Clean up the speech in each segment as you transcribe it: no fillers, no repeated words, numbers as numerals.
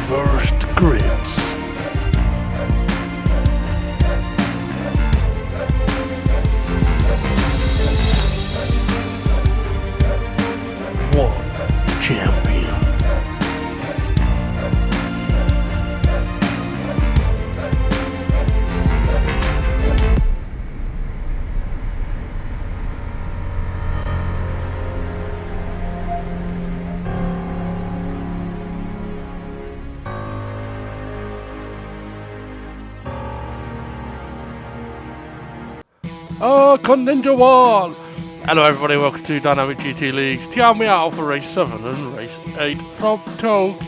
First Grids. One champion. Con Ninja Wall! Hello everybody, welcome to Dynamic GT League's Tiao Miao for Race 7 and Race 8 from Tokyo,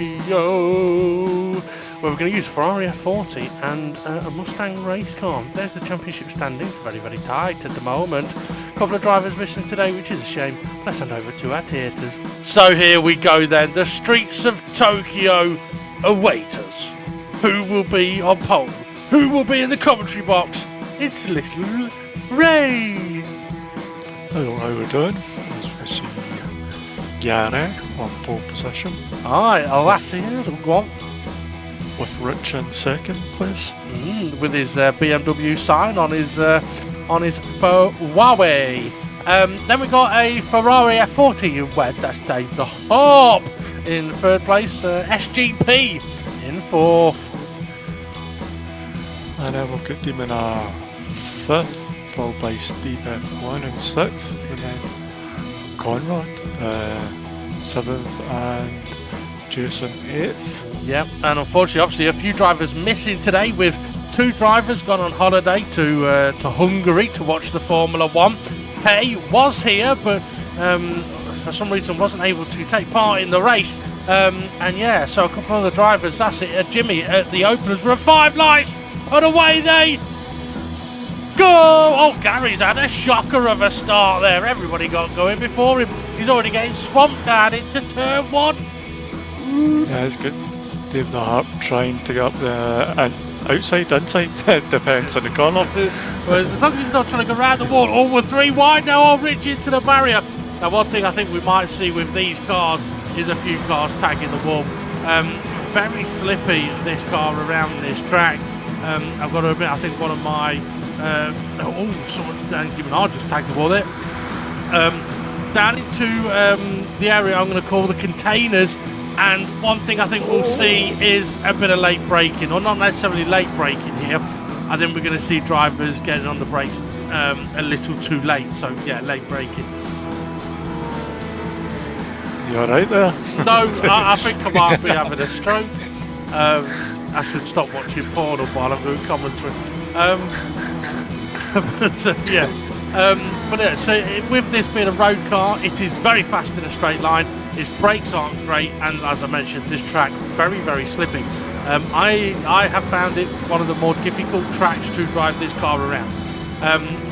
where we're going to use Ferrari F40 and a Mustang race car. There's the championship standings, very tight at the moment. A couple of drivers missing today, which is a shame. Let's hand over to our theatres. So here we go then, the streets of Tokyo await us. Who will be on pole? Who will be in the commentary box? It's little Ray! Hello, how we doing? As we see Gary on pole position. Aye, that's it. Go on. With Rich in second place. With his BMW sign on his Huawei. Then we got a Ferrari F40 in red. That's Dave the Hop in third place. SGP in fourth. And then we've got him in fifth, followed by Steve F1 in sixth, and then Conrad seventh, and Jason eighth. Yep, and unfortunately, obviously, a few drivers missing today, with two drivers gone on holiday to Hungary to watch the Formula One. Hay was here, but for some reason wasn't able to take part in the race. And yeah, so a couple of the drivers, that's it. Jimmy at the openers were 5 lights, and away they go! Oh, Gary's had a shocker of a start there. Everybody got going before him. He's already getting swamped down into turn 1. Yeah, it's good. Dave the Harp trying to get up the outside, inside, depends on the corner. Well, as long as he's not trying to go around the wall. Oh, we're 3 wide now. Oh, Rich into the barrier. Now, one thing I think we might see with these cars is a few cars tagging the wall. Very slippy, this car around this track. I've got to admit, I think one of my someone I just tagged the wall there. Down into the area I'm going to call the containers, and one thing I think we'll see is a bit of late braking, or not necessarily late braking here. I think we're going to see drivers getting on the brakes a little too late. So yeah, late braking. You alright there? No, I think I might be having a stroke. I should stop watching porn while I'm doing commentary. But yeah, so with this being a road car, it is very fast in a straight line. Its brakes aren't great, and as I mentioned, this track very slippy. I have found it one of the more difficult tracks to drive this car around.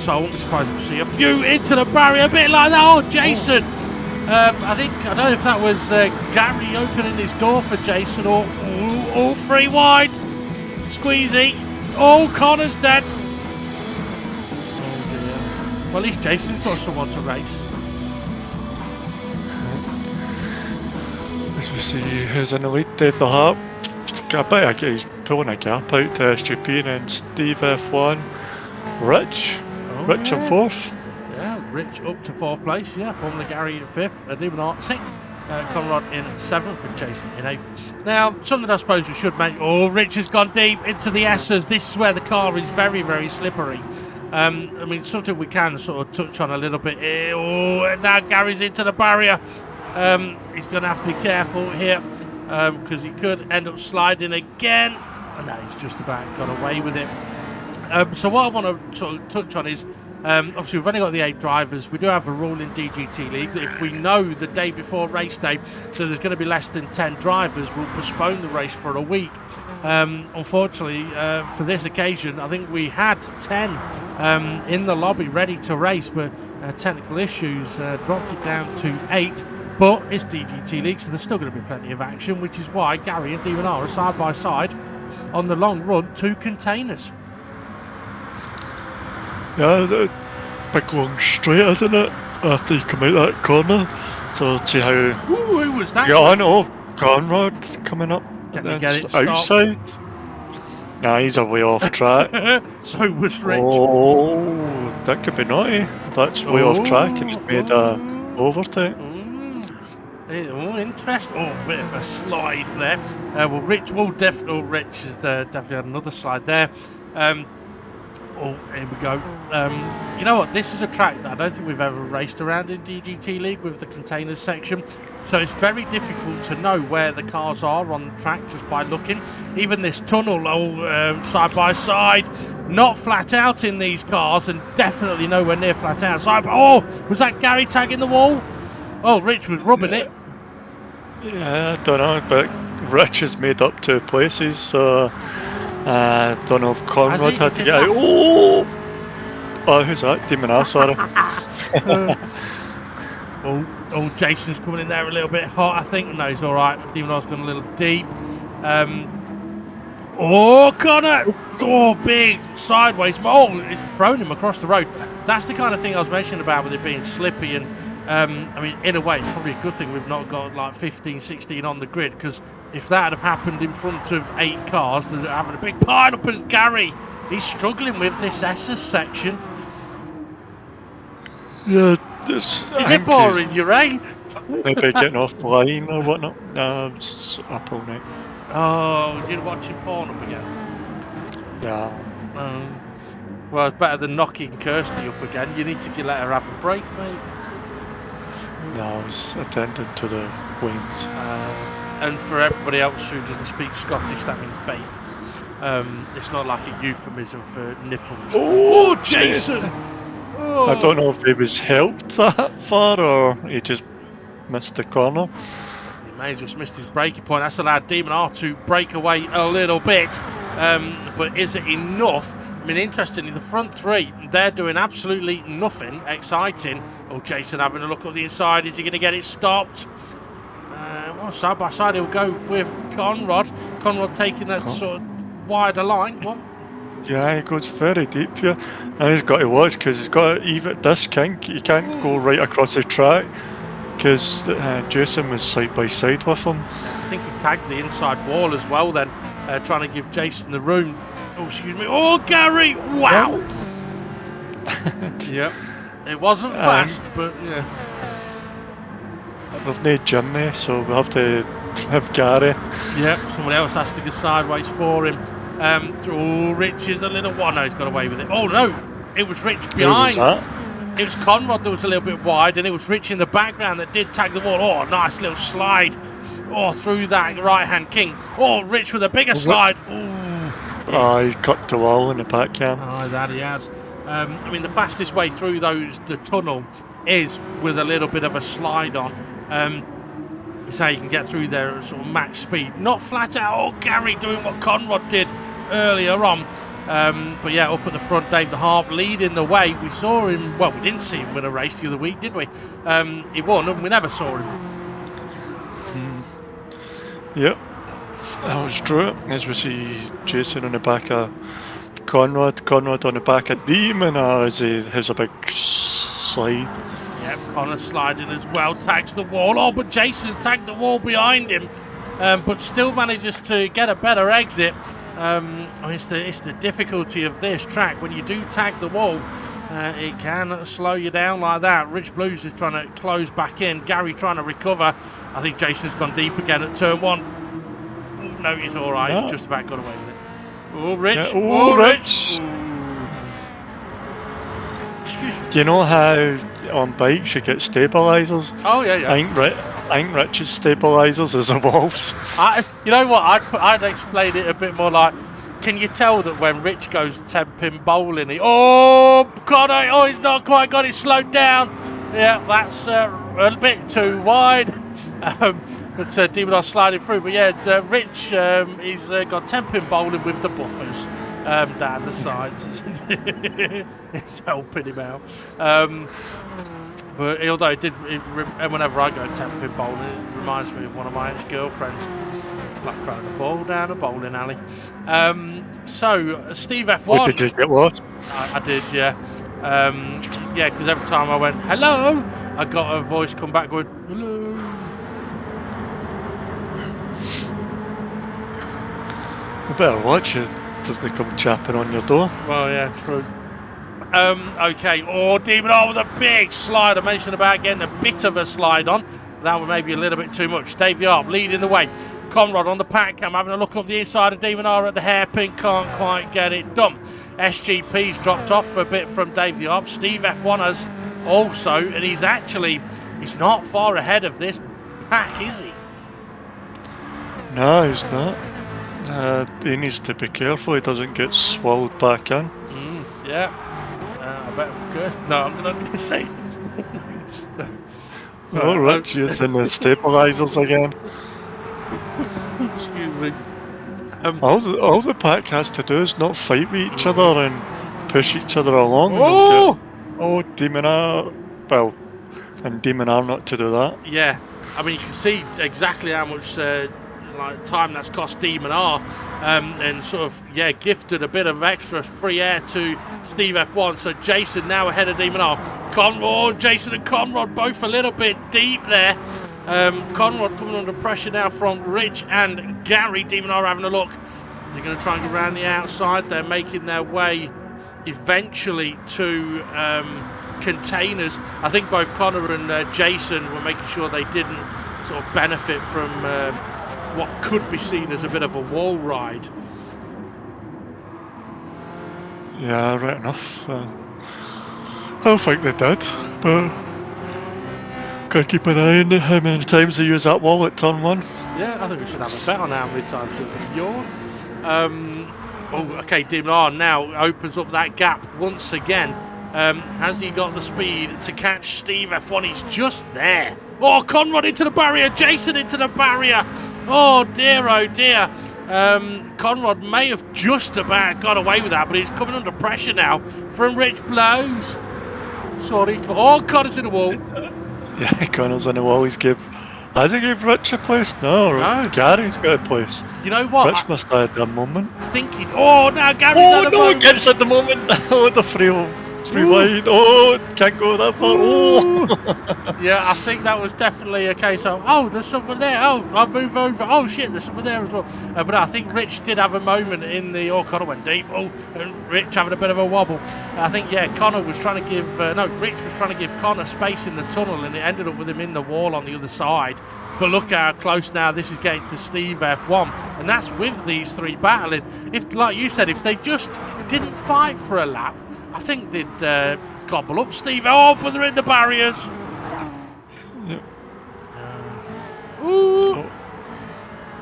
So I won't be surprised to see a few into the barrier, a bit like that. Oh, Jason! I don't know if that was Gary opening his door for Jason, or all 3 wide. Squeezy. Oh, Connor's dead. Oh dear. Well, at least Jason's got someone to race. As we see who's in the lead, Dave the Harp. He's pulling a gap out to SGP, and then Steve F1. Rich. Rich in fourth. Yeah, Rich up to 4th place. Yeah, Formula Gary in 5th. Adibonart 6th. Conrad in 7th and Jason in 8th. Now, something I suppose we should make. Oh, Rich has gone deep into the S's. This is where the car is very slippery. I mean, something we can sort of touch on a little bit here. Oh, and now Gary's into the barrier. He's going to have to be careful here because he could end up sliding again. And now he's just about got away with it. So what I want to sort of touch on is, obviously we've only got the 8 drivers. We do have a rule in DGT League that if we know the day before race day that there's going to be less than 10 drivers, we'll postpone the race for a week. Unfortunately, for this occasion, I think we had 10 in the lobby ready to race, but technical issues dropped it down to 8. But it's DGT League, so there's still going to be plenty of action, which is why Gary and Demon are side by side on the long run to containers. Yeah, big long straight, isn't it? After you come out that corner. So see how... Ooh, who was that? Yeah, I know. Conrad coming up. Can he Then get it stopped? outside. Nah, he's a way off track. So was Rich. Oh, that could be naughty. That's way off track and he's made a overtake. Oh, interest. Oh, bit of a slide there. Well, Rich will definitely. Oh, Rich has definitely had another slide there. Oh, here we go. You know what? This is a track that I don't think we've ever raced around in DGT League with the containers section. So it's very difficult to know where the cars are on the track just by looking. Even this tunnel, side by side, not flat out in these cars and definitely nowhere near flat out. Oh, was that Gary tagging the wall? Oh, Rich was rubbing it. Yeah, I don't know, but Rich has made up 2 places, so I don't know if Conrad had to get out. Oh, who's that? Demon R, sorry. Oh, Jason's coming in there a little bit hot, I think. No, he's all right. Demon R's gone a little deep. Oh, Connor! Oh, big sideways. Oh, it's thrown him across the road. That's the kind of thing I was mentioning about with it being slippy. And I mean, in a way, it's probably a good thing we've not got like 15, 16 on the grid, because if that had happened in front of 8 cars, there's having a big pile up as Gary. He's struggling with this S's section. Yeah, is it boring, you Ray? Maybe getting off the line or whatnot. No, I'm up all night. Oh, you're watching porn up again? Yeah. Well, it's better than knocking Kirsty up again. You need to let her have a break, mate. No, I was attending to the wings. And for everybody else who doesn't speak Scottish, that means babies. It's not like a euphemism for nipples. Oh, Jason! Oh. I don't know if he was helped that far or he just missed the corner. He may have just missed his braking point. That's allowed Demon R to break away a little bit. But is it enough? I mean, interestingly, the front 3, they're doing absolutely nothing exciting. Oh, Jason having a look at the inside. Is he going to get it stopped? Well, side by side, he'll go with Conrad. Conrad taking that sort of wider line. What? Yeah, he goes very deep here. And he's got to watch because he's got to, even this kink, he can't go right across the track because Jason was side by side with him. I think he tagged the inside wall as well then, trying to give Jason the room. Oh, excuse me. Oh, Gary! Wow! Yep. It wasn't fast, but yeah. We've no Jimmy, so we'll have to have Gary. Yep, someone else has to go sideways for him. Oh, Rich is a little one. No, he's got away with it. Oh, no. It was Rich behind. Who was that? It was Conrad that was a little bit wide, and it was Rich in the background that did tag the wall. Oh, nice little slide. Oh, through that right-hand king. Oh, Rich with a bigger slide. Oh, he's cut the wall in the back cam. Oh, that he has. I mean, the fastest way through the tunnel is with a little bit of a slide on. It's how you can get through there at sort of max speed. Not flat out. Oh, Gary doing what Conrad did earlier on. But yeah, up at the front, Dave the Harp leading the way. We saw him, well, we didn't see him win a race the other week, did we? He won and we never saw him. Yep, that was true. As we see Jason on the back of Conrad on the back of Demon as he has a big slide. Yep, Connor sliding as well, tags the wall. Oh, but Jason's tagged the wall behind him, but still manages to get a better exit. I mean, it's the difficulty of this track. When you do tag the wall, it can slow you down like that. Rich Blues is trying to close back in. Gary trying to recover. I think Jason's gone deep again at turn 1. Ooh, no, he's all right. He's just about got away with it. Oh, Rich. Yeah, Rich. Excuse me. Do you know how on bikes you get stabilisers? Oh, yeah. I think Rich's stabilisers is the walls. You know what? I'd explain it a bit more like, can you tell that when Rich goes 10-pin bowling, Connor, he's not quite got it slowed down. Yeah, that's a bit too wide. But Demon are sliding through. But yeah, Rich, he's got 10-pin bowling with the buffers down the sides. It's helping him out. But although whenever I go 10-pin bowling, it reminds me of one of my ex-girlfriends. It's like throwing a ball down a bowling alley. So, Steve F1. Oh, did you get lost? I did, yeah. Yeah, because every time I went, hello, I got a voice come back going, hello. You better watch it doesn't come chapping on your door. Well, yeah, true. Okay, Demon R with a big slide. I mentioned about getting a bit of a slide on. That was maybe a little bit too much. Dave the Arp leading the way. Conrad on the pack cam having a look up the inside of Demon R at the hairpin. Can't quite get it done. SGP's dropped off a bit from Dave the Arp. Steve F1 has also, and he's not far ahead of this pack, is he? No, he's not. He needs to be careful he doesn't get swallowed back in. Yeah. I bet curse. No, I'm not going to say. Oh, Rich using the stabilizers again. Excuse me. All the pack has to do is not fight with each other and push each other along. Demon R. Well, and Demon R not to do that. Yeah, I mean you can see exactly how much time that's cost Demon R, and sort of gifted a bit of extra free air to Steve F1. So Jason now ahead of Demon R. Jason and Conrad both a little bit deep there. Conrad coming under pressure now from Rich and Gary. Demon R having a look. They're going to try and go around the outside. They're making their way eventually to containers. I think both Connor and Jason were making sure they didn't sort of benefit from what could be seen as a bit of a wall ride. Yeah, right enough. I don't think they did, but gotta keep an eye on how many times they use that wall at turn 1. Yeah, I think we should have a bet on how many times she'll yawn. Okay, Demon R now opens up that gap once again. Has he got the speed to catch Steve F1? He's just there. Conrad into the barrier. Jason into the barrier. Oh dear. Conrad may have just about got away with that, but he's coming under pressure now from Rich Blows. Sorry. Connor's in the wall. Yeah, Connor's in the wall. Has he gave Rich a place? No. Gary's got a place. You know what? Rich must have had a moment. I think he... now Gary's at a moment. Gary's at the moment. The free wide. Can't go that far. Yeah, I think that was definitely a case of, there's someone there. I'll move over. Oh, shit, there's someone there as well. But I think Rich did have a moment in the... Connor went deep. And Rich having a bit of a wobble. I think, Connor was trying to give... Rich was trying to give Connor space in the tunnel, and it ended up with him in the wall on the other side. But look how close now this is getting to Steve F1. And that's with these three battling. If, like you said, if they just didn't fight for a lap, I think they'd gobble up Steve. But they're in the barriers. Yep.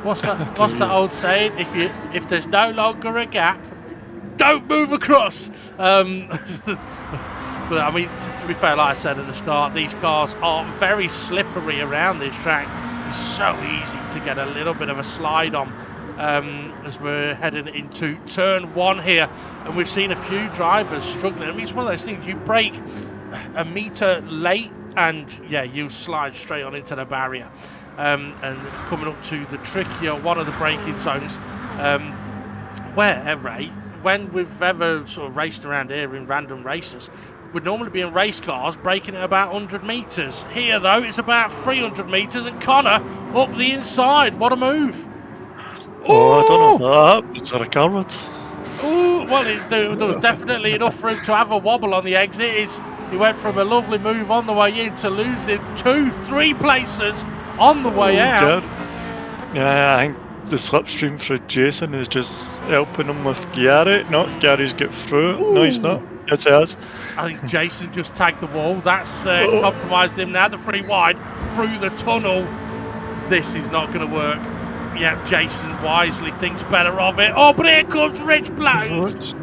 What's that old saying? If there's no longer a gap, don't move across. But I mean, to be fair, like I said at the start, these cars are very slippery around this track. It's so easy to get a little bit of a slide on. As we're heading into turn 1 here, and we've seen a few drivers struggling. I mean, it's one of those things, you brake a metre late and you slide straight on into the barrier, and coming up to the trickier one of the braking zones, when we've ever sort of raced around here in random races, would normally be in race cars braking at about 100 metres. Here though, it's about 300 metres, and Connor up the inside. What a move. I don't know that. It's a Conrad. Well, there was definitely enough for him to have a wobble on the exit. He went from a lovely move on the way in to losing 2-3 places on the way out. Yeah, I think the slipstream for Jason is just helping him with Gary. Gary's get through it. No, he's not. Yes, he has. I think Jason just tagged the wall. That's compromised him now. The free wide through the tunnel. This is not going to work. Yeah, Jason wisely thinks better of it. But here comes Rich Blows.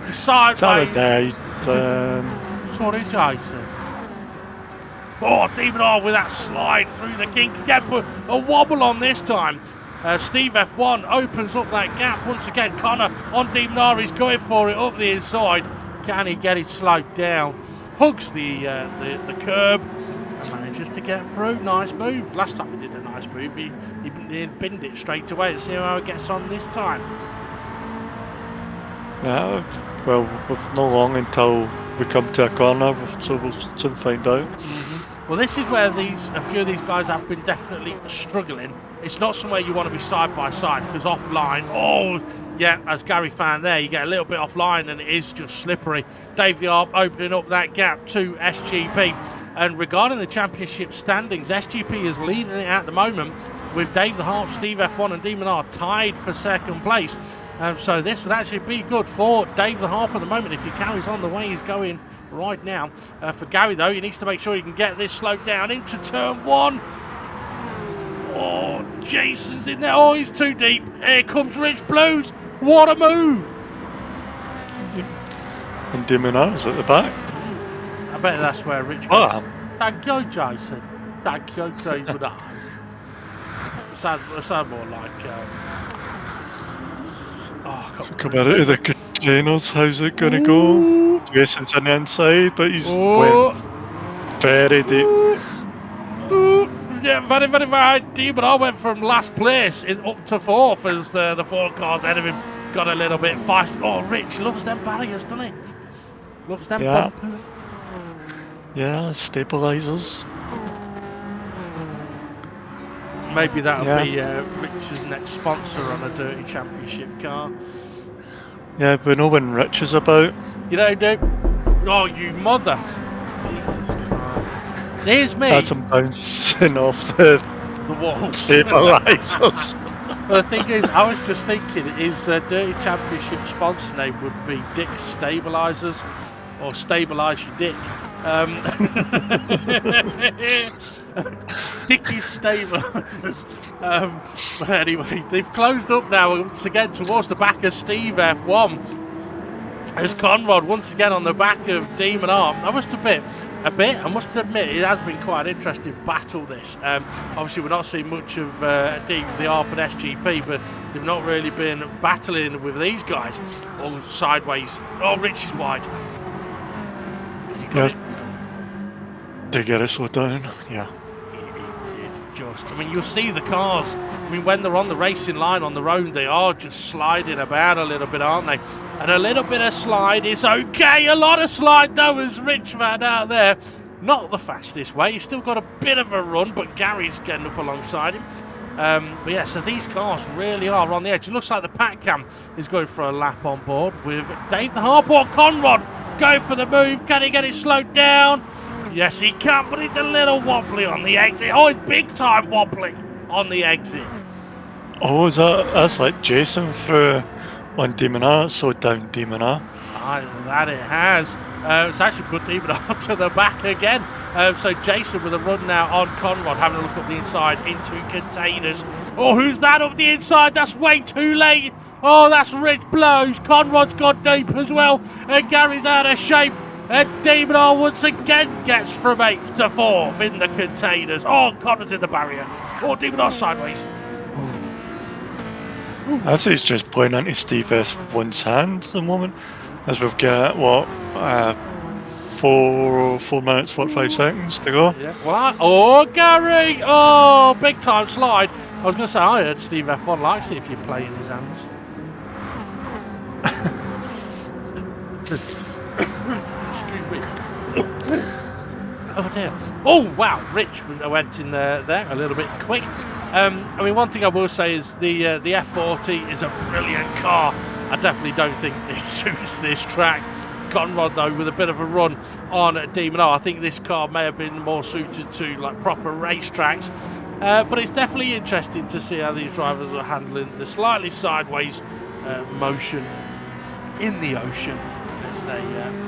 Sideways. Sorry, Jason. Demon R with that slide through the kink again, but a wobble on this time. Steve F1 opens up that gap once again. Connor on Demon R, he's going for it up the inside. Can he get it slowed down? Hugs the curb and manages to get through. Nice move. Last time he did a nice move, he binned it straight away. Let's see how it gets on this time. Yeah, well, we've not long until we come to a corner, so we'll soon find out. Well, this is where a few of these guys have been definitely struggling. It's not somewhere you want to be side by side because offline, oh, yeah, as Gary found there, you get a little bit offline and it is just slippery. Dave the Arp opening up that gap to SGP. And regarding the championship standings, SGP is leading it at the moment with Dave the Harp, Steve F1 and Demon R tied for second place. So this would actually be good for Dave the Harp at the moment if he carries on the way he's going right now. For Gary, though, he needs to make sure he can get this slowed down into turn 1. Oh, Jason's in there. Oh, he's too deep. Here comes Rich Blues. What a move. And Demon R is at the back. I bet that's where Rich goes. Oh. Thank you, Jason. Thank you, Demon R. Sound more like... Come out of the containers. How's it going to go? Jason's on the inside, but he's went very deep. Yeah, very, very, very deep. But I went from last place up to 4th as the 4 cars ahead of him got a little bit feisty. Oh, Rich loves them barriers, doesn't he? Loves them bumpers. Yeah, stabilisers. Maybe that'll be Rich's next sponsor on a Dirty Championship car. Yeah, we know when Rich is about. You know, dude. Oh, you mother. Jesus Christ. There's me. That's him bouncing off the walls. Stabilisers. Well, the thing is, I was just thinking his Dirty Championship sponsor name would be Dick Stabilisers or Stabilise Your Dick. Dickie Stabilisers. But anyway, they've closed up now once again towards the back of Steve F1. As Conrad once again on the back of Demon R. I must admit, it has been quite an interesting battle this. Obviously we're not seeing much of Dave the Arp and SGP, but they've not really been battling with these guys. All sideways. Oh, Rich is wide. Has he got it? To get it slowed down, yeah. He did just. I mean, you'll see the cars. I mean, when they're on the racing line on their own, they are just sliding about a little bit, aren't they? And a little bit of slide is okay. A lot of slide, though, as Rich found out there. Not the fastest way. He's still got a bit of a run, but Gary's getting up alongside him. But yeah, so these cars really are on the edge. It looks like the Pat Cam is going for a lap on board with Dave the Harp or Conrad going for the move. Can he get it slowed down? Yes, he can, but it's a little wobbly on the exit. Oh, it's big time wobbly on the exit. Oh, that's like Jason through on Demon R, so down Demon R. That it has. It's actually put Demon R to the back again. So Jason with a run now on Conrad, having a look up the inside into containers. Oh, who's that up the inside? That's way too late. Oh, that's Rich Blows. Conrad's got deep as well. And Gary's out of shape. And Demon R once again gets from 8th to 4th in the containers. Oh, Conrad's in the barrier. Oh, Demon R sideways. I'd say he's just playing into Steve S1's hand at the moment. As we've got, 4 minutes, 45 seconds to go. Yeah. Well, oh, Gary! Oh, big time slide. I was going to say, I heard Steve F1 likes it if you play in his hands. Excuse me. Oh dear. Oh wow, Rich went in there a little bit quick. I mean, one thing I will say is the F40 is a brilliant car. I definitely don't think this suits this track. Conrad, though, with a bit of a run on Demon R. I think this car may have been more suited to like proper racetracks. But it's definitely interesting to see how these drivers are handling the slightly sideways motion in the ocean as they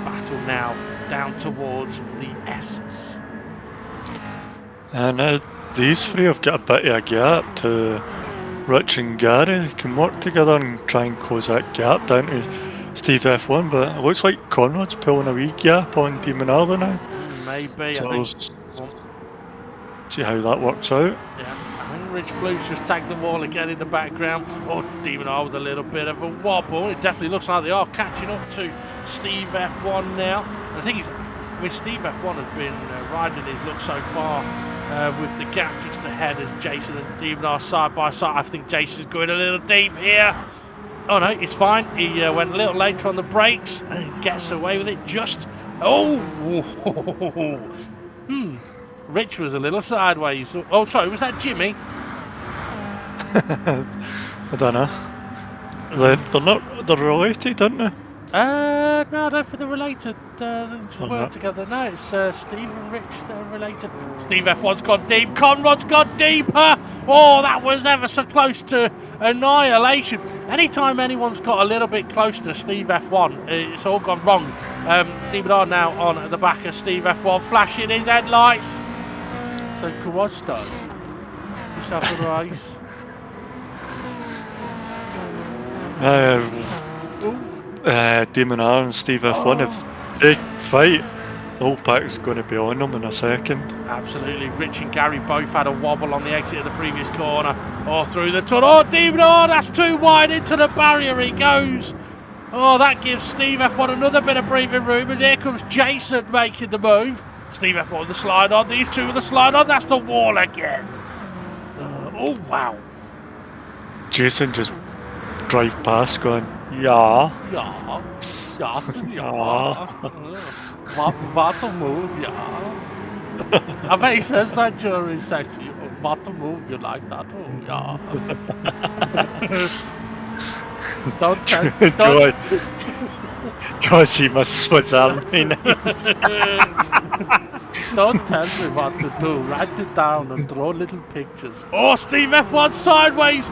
battle now down towards the S's. And these three have got a bit of a gap to Rich and Gary. They can work together and try and close that gap down to Steve F1, but it looks like Conrad's pulling a wee gap on Demon R now. Maybe, so I think. See how that works out. Yeah, I think Rich Blues just tagged the wall again in the background. Oh, Demon R with a little bit of a wobble. It definitely looks like they are catching up to Steve F1 now. And the thing is, with Steve F1 has been riding his luck so far with the gap just ahead as Jason and Demon R side by side. I think Jason's going a little deep here. Oh no, it's fine. He went a little later on the brakes and gets away with it just... Oh! Rich was a little sideways. Oh, sorry, was that Jimmy? I don't know. They're related, aren't they? No, I don't think they're related. They just Oh, work no. together. No, it's Steve and Rich that are related. Steve F1's gone deep. Conrod's gone deeper. Oh, that was ever so close to annihilation. Anytime anyone's got a little bit close to Steve F1, it's all gone wrong. DeMonar now on the back of Steve F1, flashing his headlights. So, come on, Steve. Let's have a race. Ooh. DeMonar and Steve F1, if they fight, the whole pack's going to be on them in a second. Absolutely. Rich and Gary both had a wobble on the exit of the previous corner. Or through the tunnel. Oh, DeMonar, that's too wide into the barrier he goes. Oh, that gives Steve F1 another bit of breathing room. And here comes Jason making the move. Steve F1 with the slide on. These two with the slide on. That's the wall again. Oh, wow. Jason just drive past going, yeah. Ja. Jason, ja. What a move, yeah. I bet he says that during sex. What a move, you like that? Oh, yeah. Don't tell me. Go see my Swiss Army knife. Don't tell me what to do. Write it down and draw little pictures. Oh, Steve F1 sideways.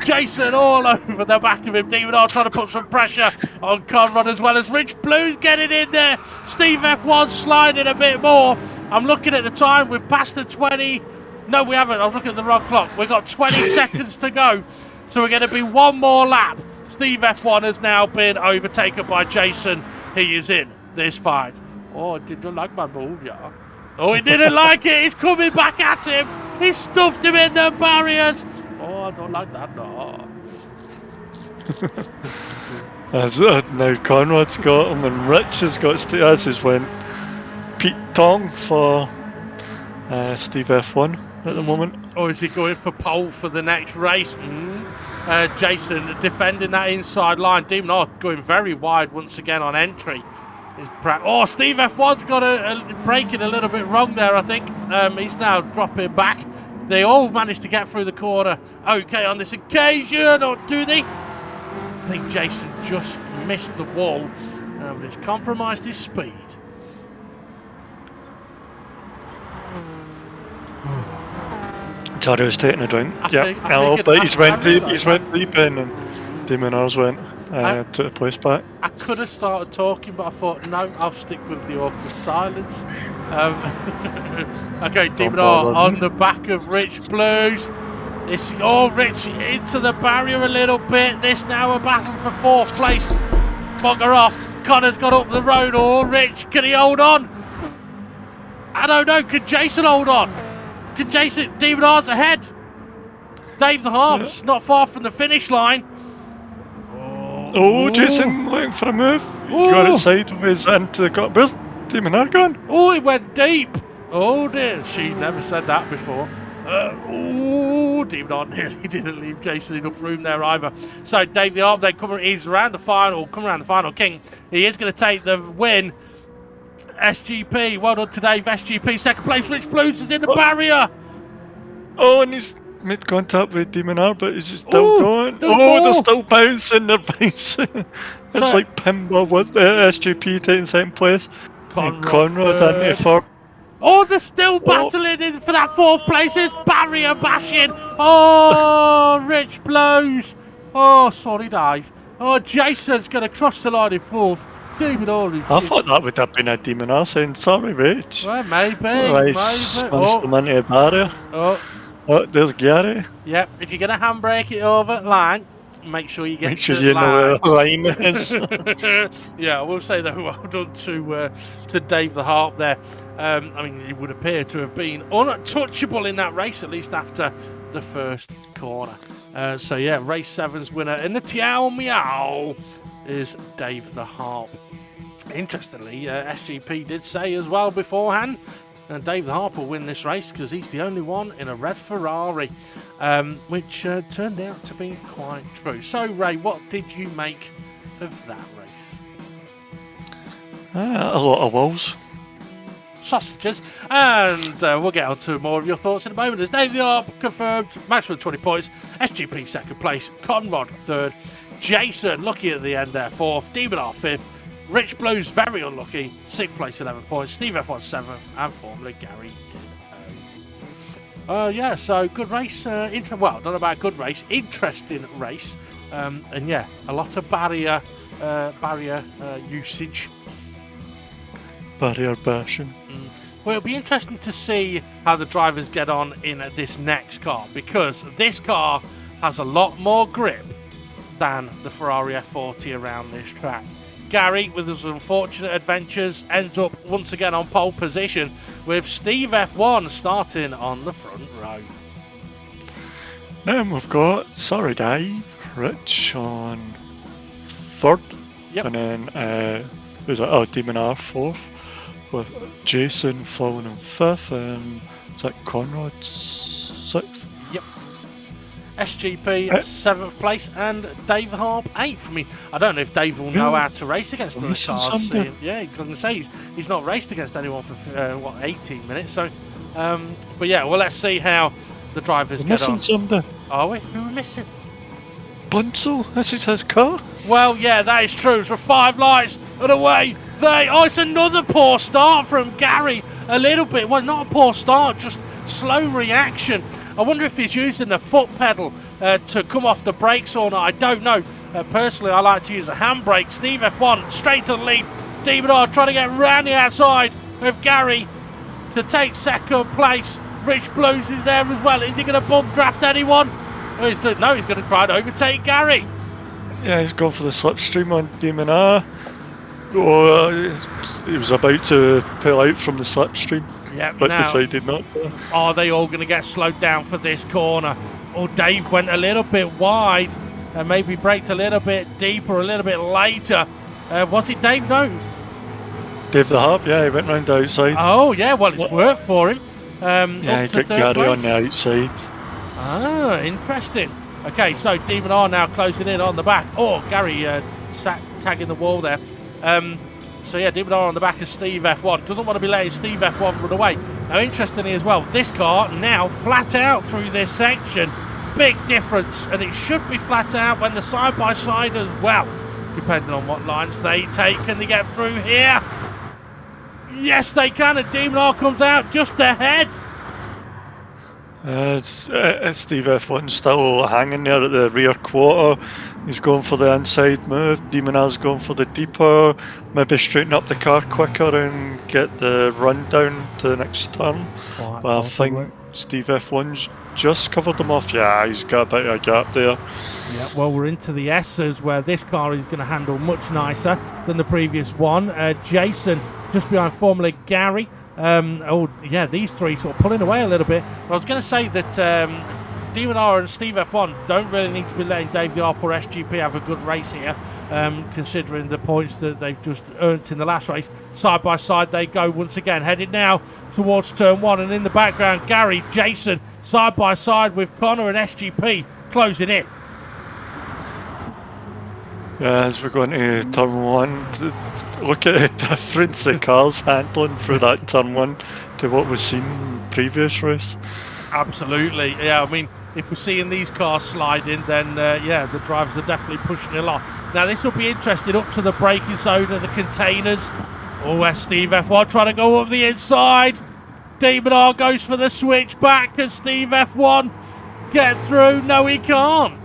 Jason all over the back of him. DeMonar trying to put some pressure on Conrad as well as Rich Blues getting in there. Steve F1 sliding a bit more. I'm looking at the time. We've passed the 20. No, we haven't. I was looking at the wrong clock. We've got 20 seconds to go. So we're going to be one more lap. Steve F1 has now been overtaken by Jason. He is in this fight. Oh, did you like my move, yeah? Oh, he didn't like it. He's coming back at him. He stuffed him in the barriers. Oh, I don't like that, no. Now Conrad's got him and Rich has got This is when Pete Tong for Steve F1 at the moment. Or is he going for pole for the next race? Jason defending that inside line. DeMonar going very wide once again on entry. Oh, Steve F1's got a braking a little bit wrong there, I think. He's now dropping back. They all managed to get through the corner okay on this occasion, or do they? I think Jason just missed the wall, but it's compromised his speed. Sorry, was taking a drink. I Yeah, figured- but he's went deep that. in and DeMonar's went to the place back. I could have started talking, but I thought, no, I'll stick with the awkward silence. Okay, DeMonar on the back of Rich Blues. Rich into the barrier a little bit. This now a battle for fourth place. Bugger off. Connor's got up the road. Oh, Rich, can he hold on? I don't know. Could Jason hold on? Could Jason? DeMonar's ahead. Dave the Harps not far from the finish line. Oh, Jason looking for a move. He got it sideways into the cut. Where's DeMonar gone? Oh, he went deep. Oh dear, she never said that before. DeMonar nearly didn't leave Jason enough room there either. So Dave the Harp then come around the final king. He is going to take the win. SGP, well done to Dave. SGP, second place. Rich Blues is in the barrier. Oh, and he's made contact with DeMonar, but he's just still going. They're still bouncing. They're bouncing. It's like pinball. Was the SGP taking second place? Conrad and fourth. Oh, they're still battling in for that fourth place. It's barrier bashing. Oh, Rich Blues. Oh, sorry, Dave. Oh, Jason's going to cross the line in fourth. DeMonar. I thought that would have been a DeMonar saying sorry, Rich. Well, maybe. Smashed them into the barrier. Oh, there's Gary. Yep, if you're going to handbrake it over the line, make sure you get Make sure you know where the line is. Yeah, I will say though, well done to Dave the Harp there. I mean, he would appear to have been untouchable in that race, at least after the first corner. So yeah, race 7's winner in the Tiao Meow is Dave the Harp. Interestingly, SGP did say as well beforehand, Dave the Harp will win this race because he's the only one in a red Ferrari, which turned out to be quite true. So, Ray, what did you make of that race? A lot of walls. sausages, and we'll get on to more of your thoughts in a moment. As Dave the Arp confirmed, maximum 20 points, SGP second place, Conrod third, Jason lucky at the end there fourth, Demon R fifth, Rich Blues very unlucky, 6th place 11 points, Steve F1 7th, and Formula Gary yeah, so good race. Well, I don't know about good race, interesting race, and yeah, a lot of barrier usage. Barrier bashing. Well, it'll be interesting to see how the drivers get on in this next car, because this car has a lot more grip than the Ferrari F40 around this track. Gary, with his unfortunate adventures, ends up once again on pole position, with Steve F1 starting on the front row. Then we've got Sorry Dave, Rich on third, Yep. and then who's it? Oh, Demon R fourth, with Jason following in fifth, and is that Conrad sixth? Yep. SGP 7th place, and Dave Harp 8th. I mean, I don't know if Dave will know how to race against other cars. Yeah, I can say he's not raced against anyone for 18 minutes. So, but yeah, well, let's see how the drivers get on. Missing somebody. Are we? Who are we missing? Bunzel, this is his car. Well, yeah, that is true. So 5 lights and away. It's another poor start from Gary. A little bit. Well, not a poor start, just slow reaction. I wonder if he's using the foot pedal to come off the brakes or not. I don't know. Personally, I like to use a handbrake. Steve F1 straight to the lead. Demon R trying to get round the outside of Gary to take second place. Rich Blues is there as well. Is he going to bump draft anyone? No, he's going to try and overtake Gary. Yeah, he's gone for the slipstream on Demon R. Oh, he was about to pull out from the slipstream, but decided not to. Are they all going to get slowed down for this corner? Oh, Dave went a little bit wide and maybe braked a little bit deeper, a little bit later. Was it Dave? No. Dave the Harp, yeah, he went round the outside. Oh, yeah, well, it's worked for him. Yeah, he got Gary on the outside. Ah, interesting. Okay, so Demon R now closing in on the back. Oh, Gary tagging the wall there. So yeah, Demon R on the back of Steve F1. Doesn't want to be letting Steve F1 run away. Now, interestingly as well, this car now flat out through this section. Big difference, and it should be flat out when the side-by-side as well, depending on what lines they take. Can they get through here? Yes, they can, and Demon R comes out just ahead. It's Steve F1 still hanging there at the rear quarter. He's going for the inside move. Demon R's going for the deeper. Maybe straighten up the car quicker and get the run down to the next turn. But I think Steve F1's just covered them off. Yeah, he's got a bit of a gap there. Yeah, well, we're into the S's where this car is going to handle much nicer than the previous one. Jason just behind Formula Gary. These three sort of pulling away a little bit. I was going to say that Demon R and Steve F1 don't really need to be letting Dave the Arp or SGP have a good race here, considering the points that they've just earned in the last race. Side by side they go once again, headed now towards turn 1, and in the background Gary, Jason, side by side with Connor and SGP closing in. Yeah, as we're going to turn 1, look at the difference the cars handling through that turn 1 to what we've seen in the previous race. Absolutely, yeah. I mean, if we're seeing these cars sliding, then the drivers are definitely pushing it a lot. Now, this will be interesting up to the braking zone of the containers. Oh, that's Steve F1 trying to go up the inside. Demon R goes for the switch back. Can Steve F1 get through? No, he can't.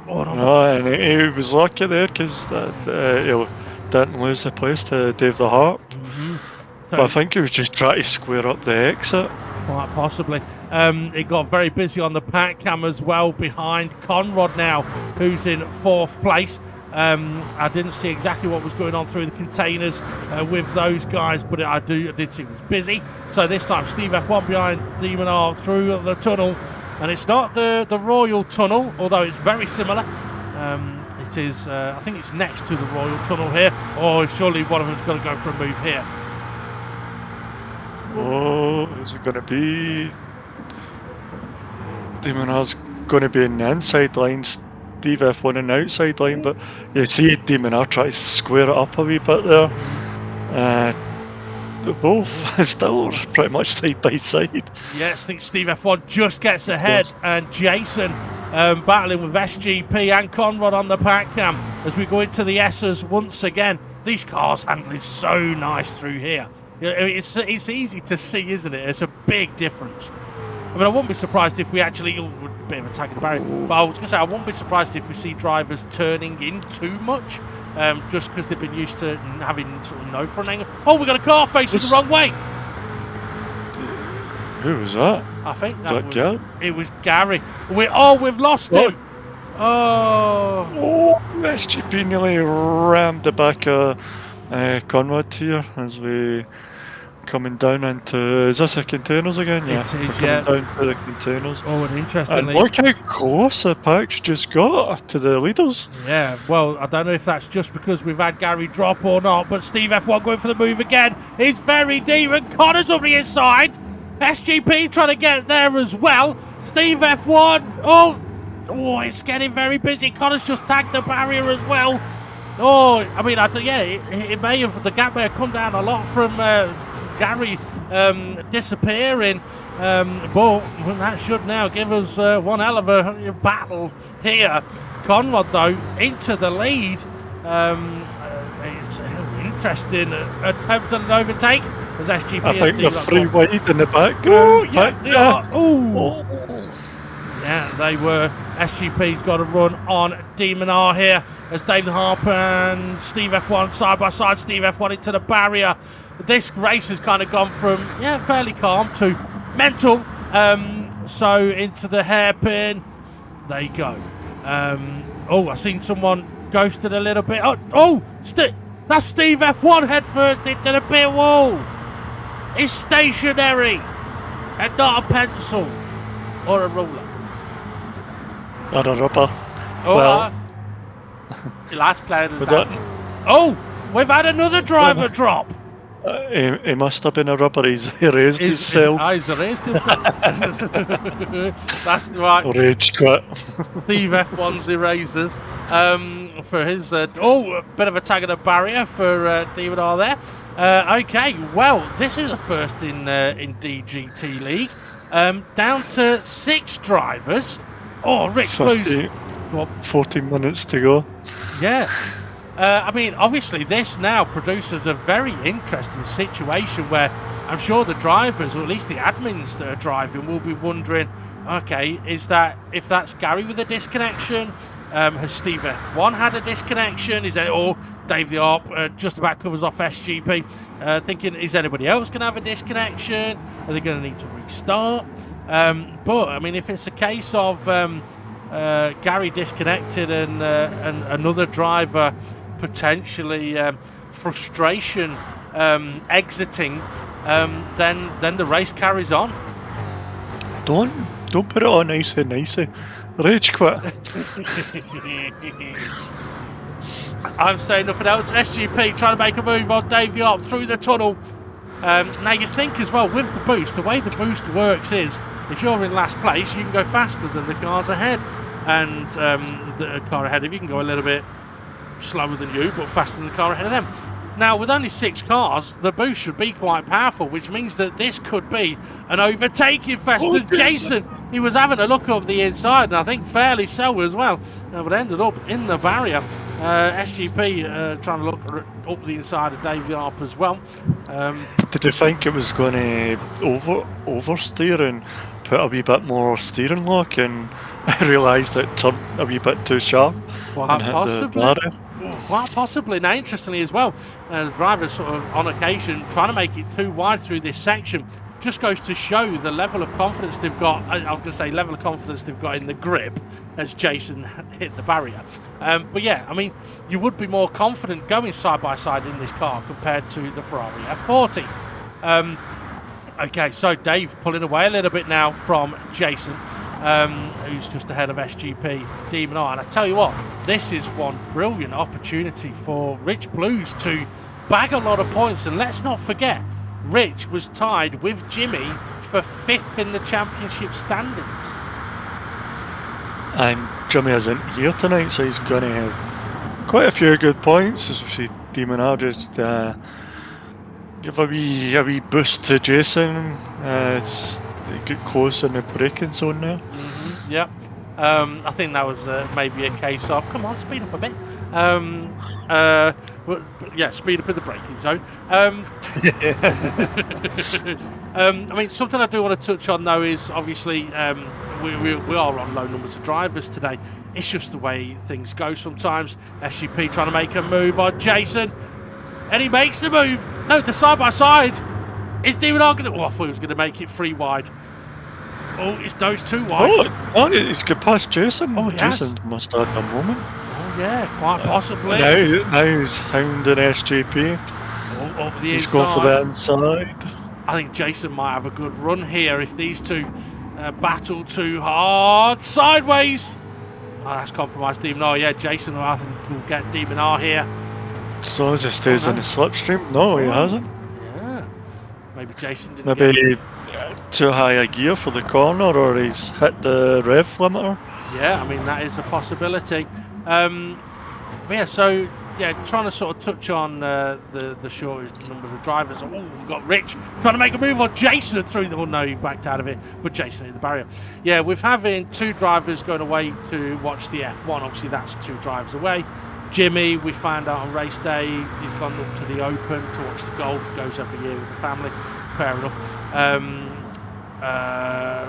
And he was lucky there because he didn't lose the place to Dave the Harp. But I think he was just trying to square up the exit. Quite possibly. It got very busy on the pack cam as well behind Conrad now, who's in 4th place. I didn't see exactly what was going on through the containers with those guys, but I did see it was busy. So this time Steve F1 behind Demon R through the tunnel, and it's not the Royal Tunnel, although it's very similar. It is, I think it's next to the Royal Tunnel here. Oh, surely one of them's going to go for a move here. Oh, is it going to be? Demon R's going to be in the inside line, Steve F1 in the outside line, but you see Demon R try to square it up a wee bit there. they're both still pretty much side by side. Yes, I think Steve F1 just gets ahead, and Jason battling with SGP and Conrad on the pack cam as we go into the S's once again. These cars handling so nice through here. It's easy to see, isn't it? It's a big difference. I mean, I wouldn't be surprised if we actually... a bit of a tag in the barrier. But I was going to say, I wouldn't be surprised if we see drivers turning in too much, just because they've been used to having sort of no front angle. Oh, we got a car facing the wrong way. Who was that? I think Was that Gary? it was Gary. We've lost him. Oh. Oh, SGP nearly rammed the back of Conrad here as we coming down into... Is this the containers again? Yeah, It is, we're yeah. coming down to the containers. Oh, and And interestingly... look how close the pack's just got to the leaders. Yeah, well, I don't know if that's just because we've had Gary drop or not, but Steve F1 going for the move again. He's very deep, and Connor's on the inside. SGP trying to get there as well. Steve F1, oh, it's getting very busy. Connor's just tagged the barrier as well. Oh, I mean, it may have, the gap may have come down a lot from Gary disappearing, but that should now give us one hell of a battle here. Conrad, though, into the lead. It's an interesting attempt at an overtake as SGP. I think they're D-Rock three won. wide in the background. Ooh, yeah, they are. Ooh. Oh. Yeah, they were. SGP's got a run on Demon R here as David Harper and Steve F1 side by side. Steve F1 into the barrier. This race has kind of gone from, fairly calm to mental. So into the hairpin. There you go. I've seen someone ghosted a little bit. That's Steve F1 head first into the pit wall. It's stationary and not a pencil or a ruler. Or a rubber. The last player was But that. We've had another driver drop. He must have been a rubber. He's erased himself. He's erased himself. That's right. Rage quit. Steve F1's erasers for his... a bit of a tag of the barrier for Demon R there. Okay, well, this is a first in DGT League. Down to 6 drivers. Oh, Rich Blues. 14 minutes to go. Yeah. I mean, obviously, this now produces a very interesting situation where I'm sure the drivers, or at least the admins that are driving, will be wondering, okay, if that's Gary with a disconnection? Has Steve F1 had a disconnection? Dave the Arp just about covers off SGP, thinking, is anybody else going to have a disconnection? Are they going to need to restart? But, I mean, if it's a case of Gary disconnected and another driver potentially frustration exiting, then the race carries on. Don't put it on nicey. Rage quit. I'm saying nothing else. SGP trying to make a move on Dave the Arp through the tunnel. Now you think as well with the boost, the way the boost works is if you're in last place, you can go faster than the cars ahead, and the car ahead of you can go a little bit slower than you, but faster than the car ahead of them. Now, with only 6 cars, the boost should be quite powerful, which means that this could be an overtaking fest. As Jason, he was having a look up the inside, and I think fairly so as well, but ended up in the barrier. SGP trying to look up the inside of Dave the Arp as well. Did you think it was going to oversteer and put a wee bit more steering lock, and I realised it turned a wee bit too sharp? Quite possibly. Now, interestingly as well, the drivers sort of on occasion trying to make it too wide through this section just goes to show the level of confidence they've got. I was going to say level of confidence they've got in the grip as Jason hit the barrier. But yeah, I mean, you would be more confident going side by side in this car compared to the Ferrari F40. Okay, so Dave pulling away a little bit now from Jason, who's just ahead of SGP, Demon R. And I tell you what, this is one brilliant opportunity for Rich Blues to bag a lot of points. And let's not forget, Rich was tied with Jimmy for 5th in the championship standings. And Jimmy isn't here tonight, so he's going to have quite a few good points, especially Demon R just give a wee boost to Jason. It's they get close in the braking zone there. Yep. I think that was maybe a case of, come on, speed up a bit. Yeah, speed up in the braking zone. I mean, something I do want to touch on, though, is obviously we are on low numbers of drivers today. It's just the way things go sometimes. SGP trying to make a move on Jason, and he makes the move. No, the side-by-side. Is Demon R going to... Oh, I thought he was going to make it 3 wide. Oh, it's those 2 wide. Oh, he's got past Jason. Oh, he has. Jason must have had a moment. Oh, yeah, quite possibly. Now he's hounding SGP. Oh, up the He's inside. going for the inside. I think Jason might have a good run here if these two battle too hard. Sideways. Oh, that's compromised Demon R. Yeah, Jason will get Demon R here. As long as he stays in the slipstream. No, he hasn't. Yeah. Maybe Jason didn't Maybe too high a gear for the corner, or he's hit the rev limiter. Yeah, I mean, that is a possibility. But yeah, so, yeah, trying to sort of touch on the shortest numbers of drivers. Oh, we've got Rich trying to make a move on Jason through the... Oh, no, he backed out of it, but Jason hit the barrier. Yeah, we're having 2 drivers going away to watch the F1. Obviously, that's 2 drivers away. Jimmy, we found out on race day, he's gone up to the Open to watch the golf. Goes every year with the family. Fair enough.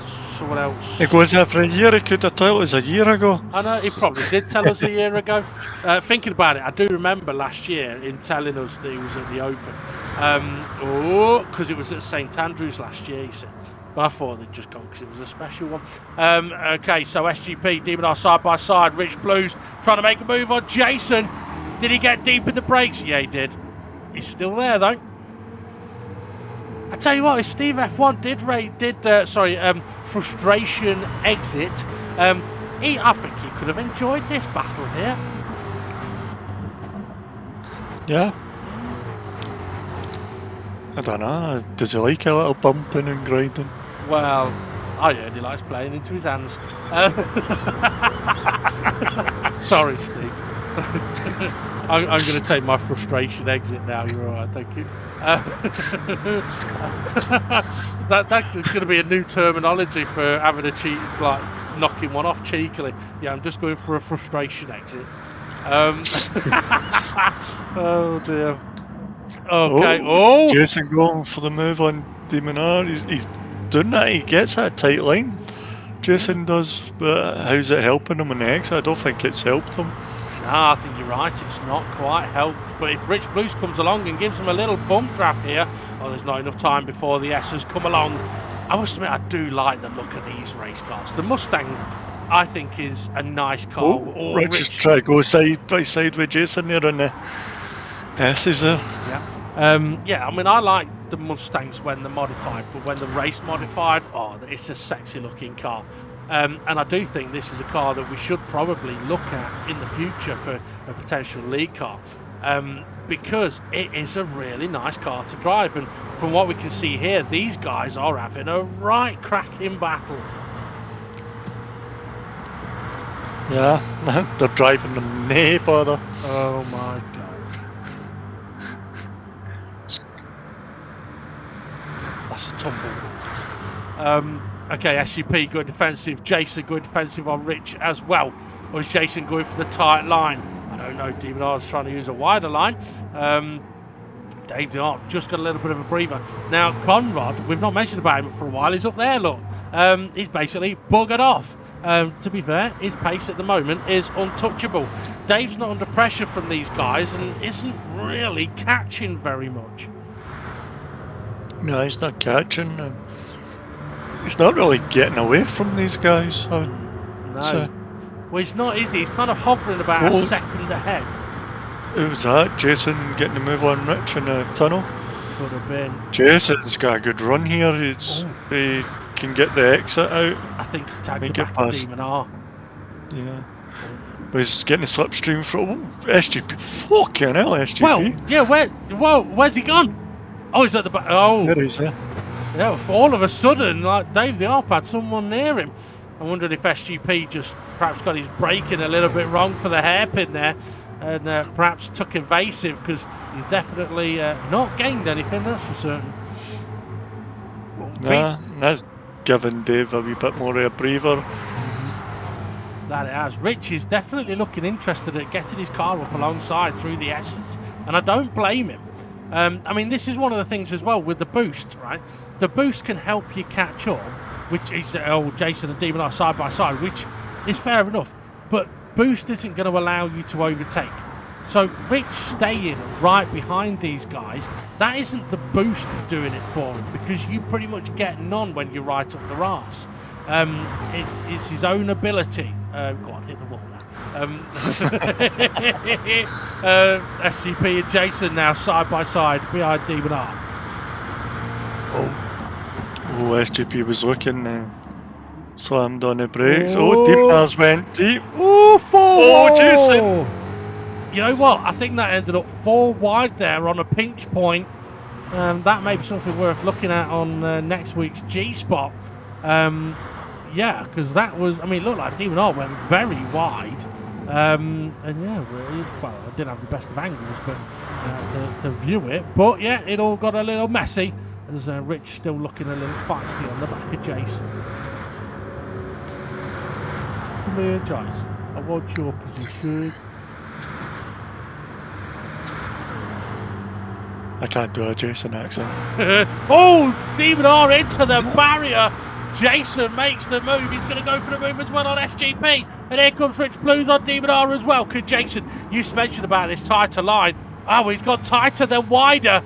Someone else. It goes every year. He could have told us a year ago. I know, he probably did tell us a year ago. Thinking about it, I do remember last year him telling us that he was at the Open. Because it was at St Andrews last year, you see. But I thought they'd just gone because it was a special one. Okay, so SGP, Demon R side by side. Rich Blues trying to make a move on Jason. Did he get deep in the brakes? Yeah, he did. He's still there, though. I tell you what, if Steve F1 did frustration exit, I think he could have enjoyed this battle here. Yeah. I don't know. Does he like a little bumping and grinding? Well, I heard he likes playing into his hands. Sorry, Steve. I'm going to take my frustration exit now. You're all right, thank you. That's going to be a new terminology for having a cheat, like knocking one off cheekily. Yeah, I'm just going for a frustration exit. Oh dear. Okay. Oh, Jason going for the move on Demon R. He's doing that. He gets that tight line. Jason does, but how's it helping him on the exit? I don't think it's helped him. No, I think you're right. It's not quite helped. But if Rich Blues comes along and gives him a little bump draft here, oh, there's not enough time before the S's come along. I must admit, I do like the look of these race cars. The Mustang, I think, is a nice car. Rich is trying to go side by side with Jason there on the S's there. Yeah. Yeah, I mean, I like the Mustangs when they're modified, but when they're race modified, oh, it's a sexy looking car. And I do think this is a car that we should probably look at in the future for a potential league car, because it is a really nice car to drive. And from what we can see here, these guys are having a right cracking battle. Yeah, they're driving them nae bother. Oh my god. That's a tumbleweed. Okay, SCP going defensive. Jason going defensive on Rich as well. Or is Jason going for the tight line? I don't know. Demon R's trying to use a wider line. Dave the Art just got a little bit of a breather. Now, Conrad, we've not mentioned about him for a while. He's up there, look. He's basically buggered off. To be fair, his pace at the moment is untouchable. Dave's not under pressure from these guys and isn't really catching very much. No, he's not catching. He's not really getting away from these guys. No. Well, he's not, is he? He's kind of hovering about a second ahead. Who was that? Jason getting the move on Rich in the tunnel? Could have been. Jason's got a good run here. He can get the exit out. I think he tagged the back of Demon R. Yeah. But he's getting the slipstream from SGP. Fucking hell, SGP. Well, yeah, where's he gone? Oh, he's at the back. Oh. There he is, yeah. Yeah, all of a sudden, like Dave the Arp had someone near him. I wondered if SGP just perhaps got his braking a little bit wrong for the hairpin there. and perhaps took evasive, because he's definitely not gained anything, that's for certain. Nah, that's given Dave a wee bit more of a breather. That it has. Rich is definitely looking interested at getting his car up alongside through the S's, and I don't blame him. I mean, this is one of the things as well with the boost, right? The boost can help you catch up, which is Jason and Demon are side by side, which is fair enough. But boost isn't going to allow you to overtake. So Rich staying right behind these guys, that isn't the boost doing it for him, because you pretty much get none when you're right up the arse. It's his own ability. Go on, hit the wall now. SGP and Jason now side by side behind Demon R. Oh, SGP was looking, slammed on the brakes. Oh, Demon R's went deep. Oh, 4 Oh, Jason! You know what? I think that ended up 4 wide there on a pinch point. That may be something worth looking at on next week's G-Spot. Yeah, because that was, I mean, it looked like Demon R went very wide. And yeah, well, I didn't have the best of angles but to view it. But yeah, it all got a little messy as Rich still looking a little feisty on the back of Jason. Come here, Jason. I want your position. I can't do a Jason accent. Oh, Demon R into the barrier. Jason makes the move. He's going to go for the move as well on SGP. And here comes Rich Blues on Demon R as well. Because Jason, you mentioned about this tighter line. Oh, he's got tighter then wider.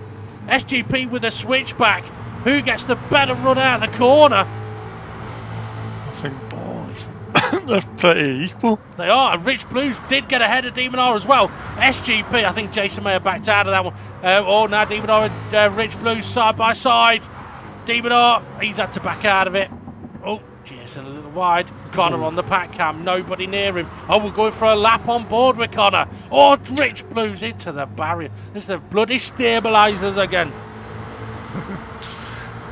SGP with a switchback. Who gets the better run out of the corner? I think they're pretty equal. They are. And Rich Blues did get ahead of Demon R as well. SGP, I think Jason may have backed out of that one. Now Demon R and Rich Blues side by side. Demon R, he's had to back out of it. Oh, Jason a little wide. Connor on the pack cam, nobody near him. Oh, we're going for a lap on board with Connor. Oh, Rich Blues into the barrier. It's the bloody stabilisers again.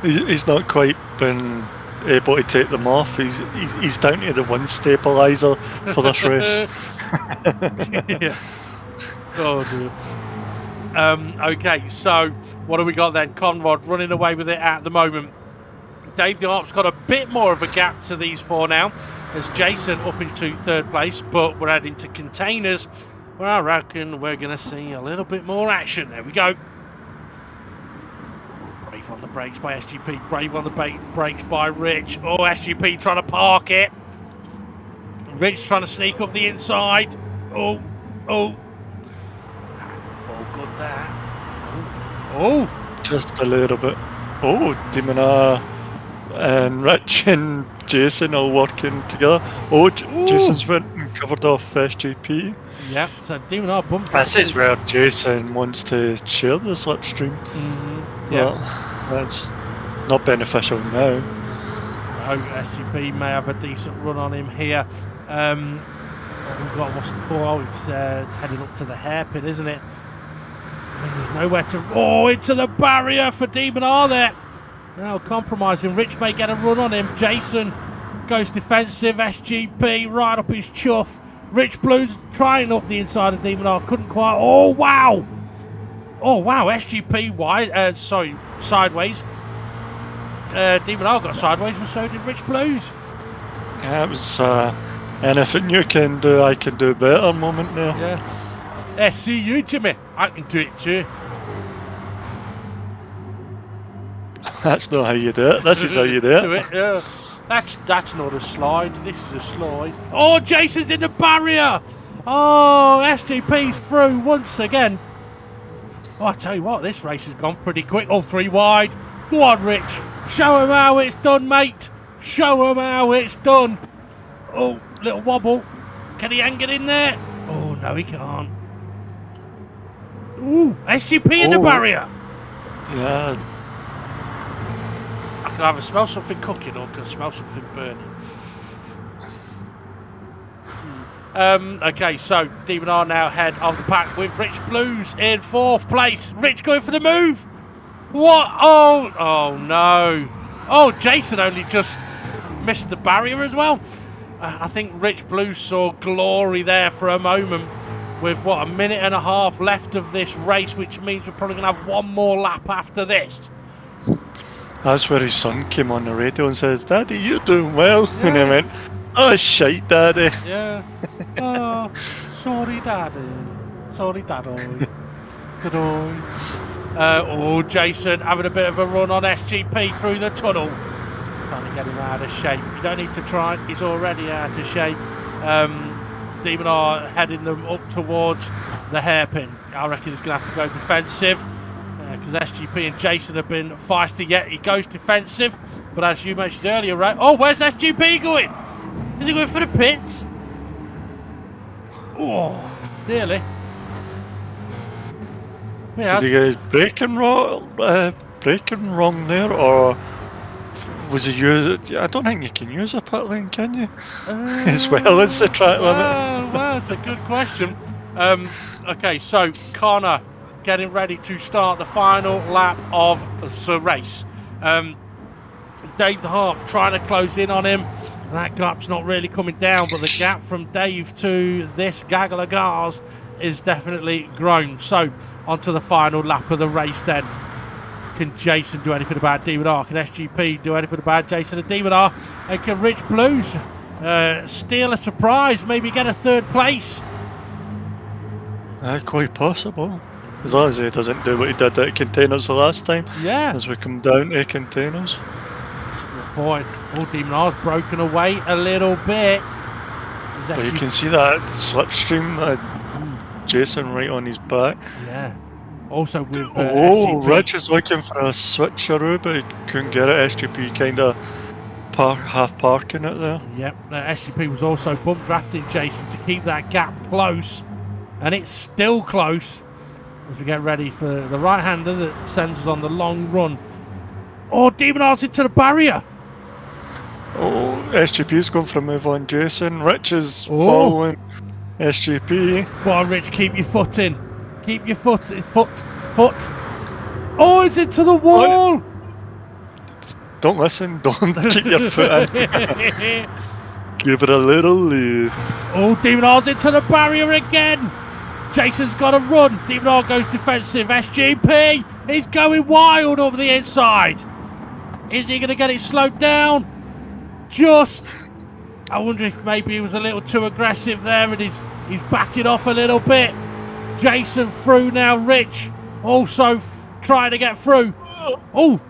He's not quite been able to take them off. He's down to the one stabiliser for this race. Yeah. Oh, dear. Okay, so what do we got then? Conrad running away with it at the moment. Dave the Arp's got a bit more of a gap to these 4 now, as Jason up into 3rd place, but we're heading to containers, where I reckon we're going to see a little bit more action. There we go. Oh, brave on the brakes by SGP, brave on the brakes by Rich. Oh, SGP trying to park it. Rich trying to sneak up the inside. Oh. Good there. Oh. Just a little bit. Oh, Demon R and Rich and Jason all working together. Oh, Jason's went and covered off SGP. Yeah, so Demon R bumped. This is where Jason wants to share the slipstream. Yeah. Well, that's not beneficial now. No, SGP may have a decent run on him here. We've got, what's the call? Oh, it's heading up to the hairpin, isn't it? I mean, there's nowhere to... Oh, into the barrier for Demon R there. Now compromising. Rich may get a run on him. Jason goes defensive. SGP right up his chuff. Rich Blues trying up the inside of Demon R. Couldn't quite... Oh, wow. Oh, wow. SGP wide... sideways. Demon R got sideways and so did Rich Blues. Yeah, it was anything you can do, I can do better moment there. Yeah. See you, Jimmy. I can do it too. That's not how you do it. This is how you do it. Do it, yeah. That's not a slide. This is a slide. Oh, Jason's in the barrier. Oh, SGP's through once again. Oh, I tell you what, this race has gone pretty quick. Oh, 3 wide. Go on, Rich. Show him how it's done, mate. Show him how it's done. Oh, little wobble. Can he hang it in there? Oh, no, he can't. Ooh, SGP in the barrier. Yeah. I can either smell something cooking or I can smell something burning. Okay, so Demon R now head of the pack with Rich Blues in 4th place. Rich going for the move. What? Oh no. Oh, Jason only just missed the barrier as well. I think Rich Blues saw glory there for a moment. with what, a minute and a half left of this race, which means we're probably going to have one more lap after this. That's where his son came on the radio and says, "Daddy, you're doing well." Yeah. And he went, "Oh, shite, Daddy." Yeah. Oh, sorry, Daddy. Sorry, Daddy. Daddy. Oh, Jason having a bit of a run on SGP through the tunnel. Trying to get him out of shape. You don't need to try. He's already out of shape. Demon are heading them up towards the hairpin. I reckon he's going to have to go defensive because SGP and Jason have been feisty yet. He goes defensive, but as you mentioned earlier, right? Oh, where's SGP going? Is he going for the pits? Oh, nearly. Yeah. Did he get his braking wrong there, or was he using? I don't think you can use a pit lane, can you? As well as the track limit. Well, that's a good question. Okay, so Connor getting ready to start the final lap of the race. Dave the Harp trying to close in on him. That gap's not really coming down, but the gap from Dave to this gaggle of cars is definitely grown. So, onto the final lap of the race then. Can Jason do anything about Demon R? Can SGP do anything about Jason and Demon R? And can Rich Blues steal a surprise, maybe get a third place? Quite possible. As long as he doesn't do what he did at containers the last time. Yeah. As we come down to containers. That's a good point. Oh, Demon R's broken away a little bit. But you can see that slipstream, Jason right on his back. Yeah. Also with SGP. SGP. Rich is looking for a switcheroo, but he couldn't get it. SGP kind of half parking it there. Yep. SGP was also bump drafting Jason to keep that gap close. And it's still close as we get ready for the right-hander that sends us on the long run. Oh, Demon R's into the barrier. Oh, SGP's going for a move on Jason. Rich is following SGP. Go on, Rich, keep your foot in. Keep your foot. Oh, it's into the wall. Don't listen. Don't keep your foot in. Give it a little lift. Oh, Demon R's into the barrier again. Jason's got to run. Demon R goes defensive. SGP is going wild over the inside. Is he going to get it slowed down? Just. I wonder if maybe he was a little too aggressive there and he's backing off a little bit. Jason through now. Rich also trying to get through. Oh.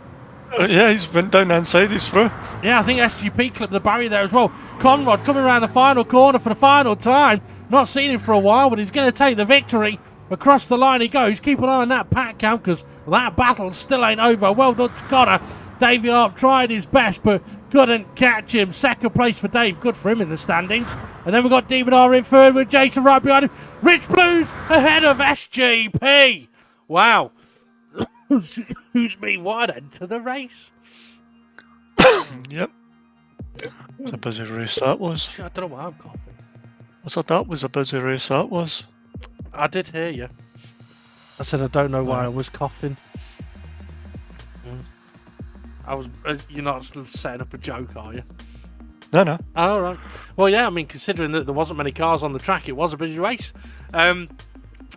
Yeah, he's went down the inside, he's through. Yeah, I think SGP clipped the barrier there as well. Conrad coming around the final corner for the final time. Not seen him for a while, but he's going to take the victory. Across the line he goes. Keep an eye on that pack cam because that battle still ain't over. Well done to Connor. Davey Harp tried his best but couldn't catch him. Second place for Dave. Good for him in the standings. And then we've got Demon R in third with Jason right behind him. Rich Blues ahead of SGP. Wow. Who's been wide into the race? Yep. It's a busy race that was. I don't know why I'm coughing. I said that was a busy race that was. I did hear you. I said I don't know why I was coughing. I was. You're not setting up a joke, are you? No. Oh, right. Well, yeah. I mean, considering that there wasn't many cars on the track, it was a busy race.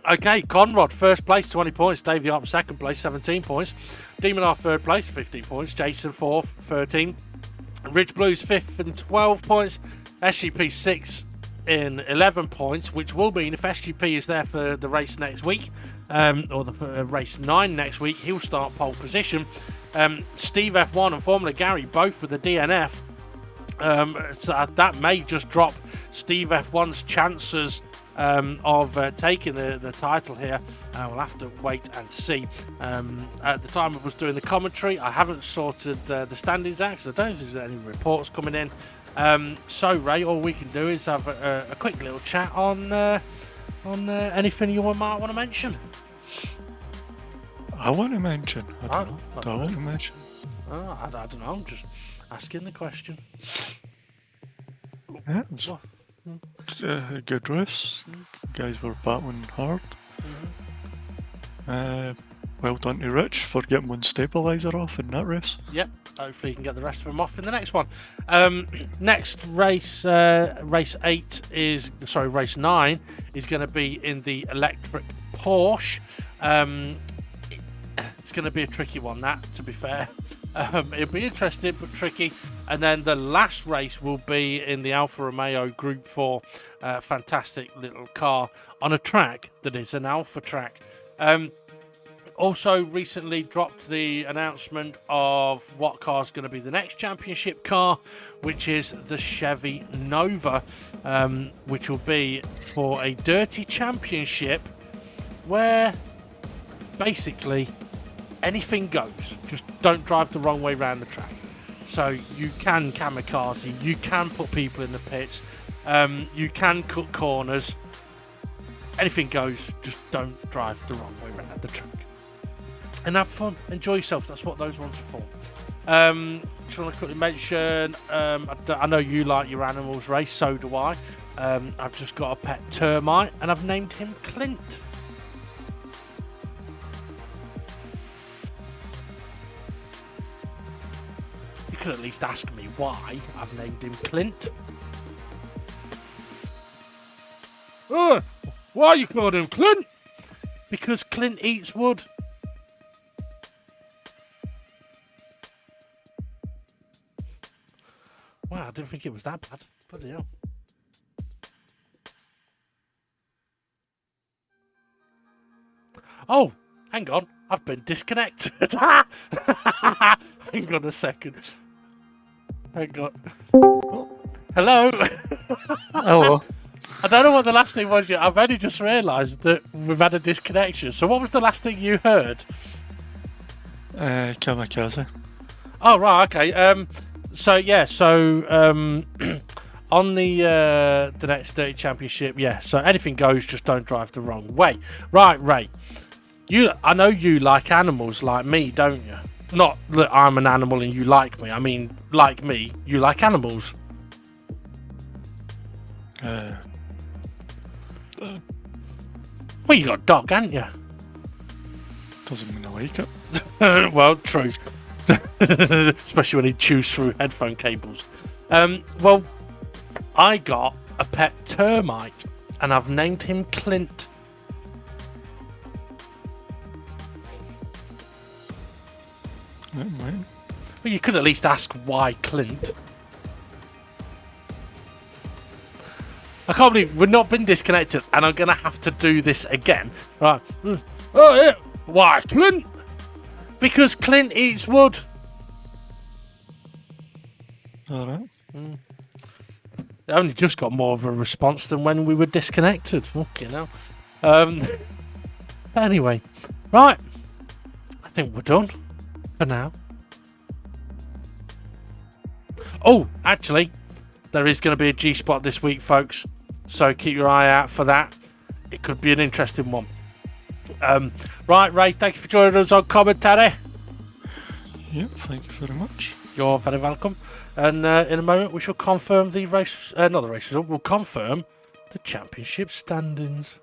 Okay, Conrad, first place, 20 points. Dave the Harp, second place, 17 points. Demon R, third place, 15 points. Jason, fourth, 13. Ridge Blues, fifth and 12 points. SGP, sixth in 11 points, which will mean if SGP is there for the race next week, or the race 9 next week, he'll start pole position. Steve F1 and Formula Gary, both with the DNF. So that may just drop Steve F1's chances of taking the title here. We'll have to wait and see. At the time of us doing the commentary, I haven't sorted the standings out because I don't think there's any reports coming in. So Ray, all we can do is have a quick little chat on anything you might want to mention. I want to mention. I don't know. Do I want to mention? I don't know. I'm just asking the question. Yeah, it was a good race. Guys were battling hard. well done to Rich for getting one stabiliser off in that race. Yep, hopefully he can get the rest of them off in the next one. Next race, race 9 is going to be in the electric Porsche. It's going to be a tricky one, that, to be fair. It'll be interesting but tricky. And then the last race will be in the Alfa Romeo Group 4. Fantastic little car on a track that is an Alfa track. Also recently dropped the announcement of what car is going to be the next championship car, which is the Chevy Nova, which will be for a dirty championship where basically anything goes. Just don't drive the wrong way around the track. So you can kamikaze, you can put people in the pits, you can cut corners. Anything goes, just don't drive the wrong way around the track. And have fun, enjoy yourself, that's what those ones are for. Just want to quickly mention, I know you like your animals, Ray, so do I. I've just got a pet termite and I've named him Clint. You could at least ask me why I've named him Clint. Why you called him Clint? Because Clint eats wood. Wow, I didn't think it was that bad. Bloody hell. Oh, hang on. I've been disconnected. Hang on a second. Hang on. Hello. Hello. I don't know what the last thing was yet. I've only just realised that we've had a disconnection. So what was the last thing you heard? Kamikaze. Oh, right, okay. On the next Dirty Championship, so anything goes, just don't drive the wrong way. Right, Ray. I know you like animals like me, don't you? Not that I'm an animal and you like me. I mean, like me, you like animals. Well, you got a dog, haven't you? Doesn't mean I like it. Well, true. Especially when he chews through headphone cables. Well, I got a pet termite and I've named him Clint. Well, you could at least ask why Clint. I can't believe we've not been disconnected and I'm going to have to do this again. Right. Oh, yeah. Why Clint? Because Clint eats wood. Alright. It only just got more of a response than when we were disconnected. Fucking hell. Anyway. Right. I think we're done. For now. Oh, actually, there is going to be a G-Spot this week, folks. So keep your eye out for that. It could be an interesting one. Right, Ray, thank you for joining us on commentary. Yep, thank you very much. You're very welcome. And in a moment, we shall confirm the race. Not the race result. We'll confirm the championship standings.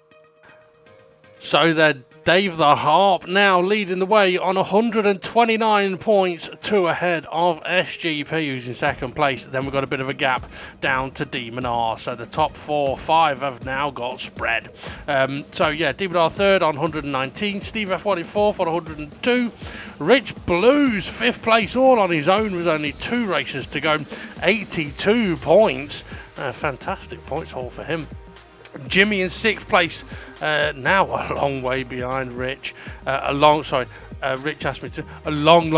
So then, Dave the Harp now leading the way on 129 points, 2 ahead of SGP, who's in second place. Then we've got a bit of a gap down to Demon R. So the top 4-5 have now got spread. Demon R third on 119, Steve F1 in fourth on 102, Rich Blues 5th place all on his own with only 2 races to go, 82 points. Fantastic points haul for him. Jimmy in 6th place, now a long way behind Rich. Rich asked me to. A long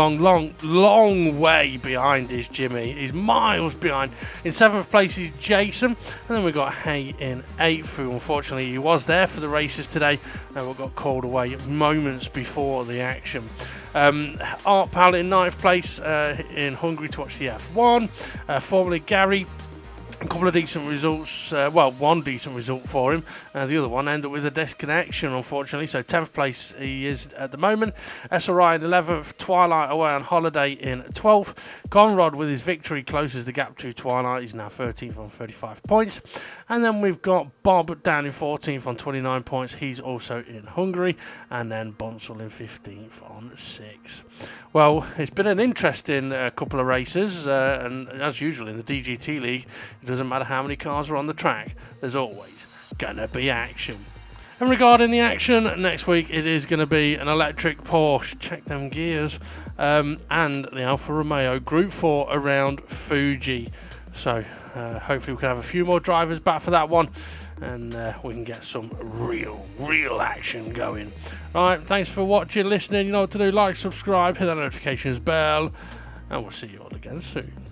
way behind is Jimmy. He's miles behind. In 7th place is Jason. And then we've got Hay in 8th, who unfortunately he was there for the races today. And got called away moments before the action. Art Pal in 9th place in Hungary to watch the F1. Formerly Gary a couple of decent results, one decent result for him, and the other one ended up with a disconnection, unfortunately. So 10th place he is at the moment, SRI in 11th, Twilight away on holiday in 12th. Conrad with his victory closes the gap to Twilight, he's now 13th on 35 points. And then we've got Bob down in 14th on 29 points, he's also in Hungary, and then Bonsall in 15th on 6. Well, it's been an interesting couple of races, and as usual in the DGT League, it doesn't matter how many cars are on the track, there's always gonna be action. And regarding the action, next week it is going to be an electric Porsche, check them gears, and the Alfa Romeo Group 4 around Fuji. So hopefully we can have a few more drivers back for that one, and we can get some real action going. Right, thanks for watching, listening. You know what to do, like, subscribe, hit that notifications bell, and we'll see you all again soon.